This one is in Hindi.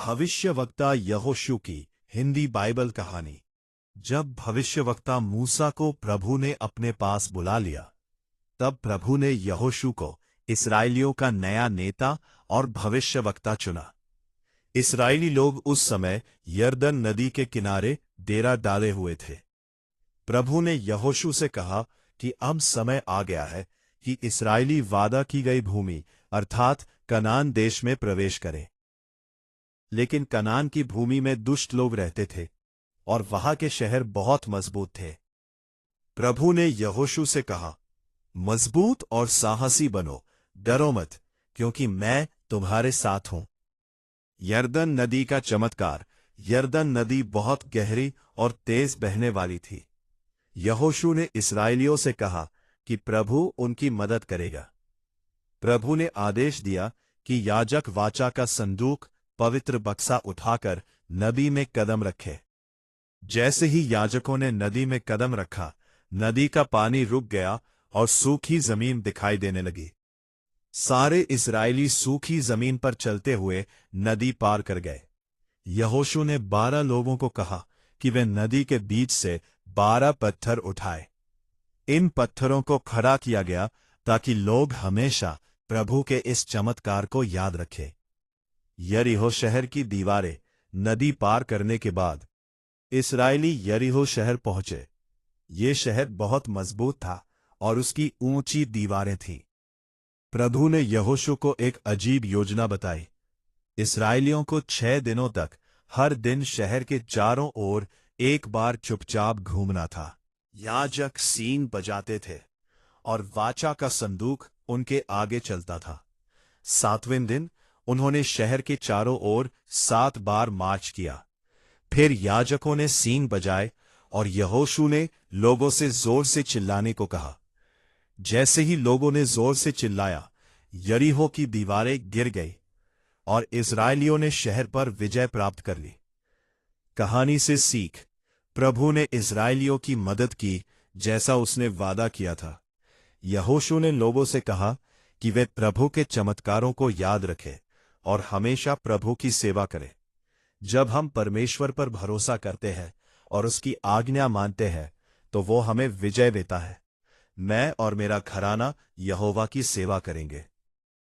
भविष्यवक्ता यहोशू की हिंदी बाइबल कहानी। जब भविष्यवक्ता मूसा को प्रभु ने अपने पास बुला लिया, तब प्रभु ने यहोशू को इस्राएलियों का नया नेता और भविष्यवक्ता चुना। इस्राएली लोग उस समय यरदन नदी के किनारे डेरा डाले हुए थे। प्रभु ने यहोशू से कहा कि अब समय आ गया है कि इस्राएली वादा की गई भूमि अर्थात कनान देश में प्रवेश करें। लेकिन कनान की भूमि में दुष्ट लोग रहते थे और वहां के शहर बहुत मजबूत थे। प्रभु ने यहोशू से कहा, मजबूत और साहसी बनो, डरो मत, क्योंकि मैं तुम्हारे साथ हूं। यरदन नदी का चमत्कार। यरदन नदी बहुत गहरी और तेज बहने वाली थी। यहोशू ने इस्राएलियों से कहा कि प्रभु उनकी मदद करेगा। प्रभु ने आदेश दिया कि याजक वाचा का संदूक पवित्र बक्सा उठाकर नदी में कदम रखे। जैसे ही याजकों ने नदी में कदम रखा, नदी का पानी रुक गया और सूखी जमीन दिखाई देने लगी। सारे इस्राएली सूखी जमीन पर चलते हुए नदी पार कर गए। यहोशू ने 12 लोगों को कहा कि वे नदी के बीच से 12 पत्थर उठाए। इन पत्थरों को खड़ा किया गया ताकि लोग हमेशा प्रभु के इस चमत्कार को याद रखें। यरीहो शहर की दीवारें। नदी पार करने के बाद इस्राएली यरीहो शहर पहुंचे। ये शहर बहुत मजबूत था और उसकी ऊंची दीवारें थीं। प्रभु ने यहोशू को एक अजीब योजना बताई। इस्राएलियों को 6 दिनों तक हर दिन शहर के चारों ओर एक बार चुपचाप घूमना था। याजक सींग बजाते थे और वाचा का संदूक उनके आगे चलता था। 7वें दिन उन्होंने शहर के चारों ओर 7 बार मार्च किया। फिर याजकों ने सींग बजाए और यहोशू ने लोगों से जोर से चिल्लाने को कहा। जैसे ही लोगों ने जोर से चिल्लाया, यरीहो की दीवारें गिर गई और इस्राएलियों ने शहर पर विजय प्राप्त कर ली। कहानी से सीख। प्रभु ने इस्राएलियों की मदद की जैसा उसने वादा किया था। यहोशू ने लोगों से कहा कि वे प्रभु के चमत्कारों को याद रखें और हमेशा प्रभु की सेवा करें। जब हम परमेश्वर पर भरोसा करते हैं और उसकी आज्ञा मानते हैं, तो वो हमें विजय देता है। मैं और मेरा घराना यहोवा की सेवा करेंगे।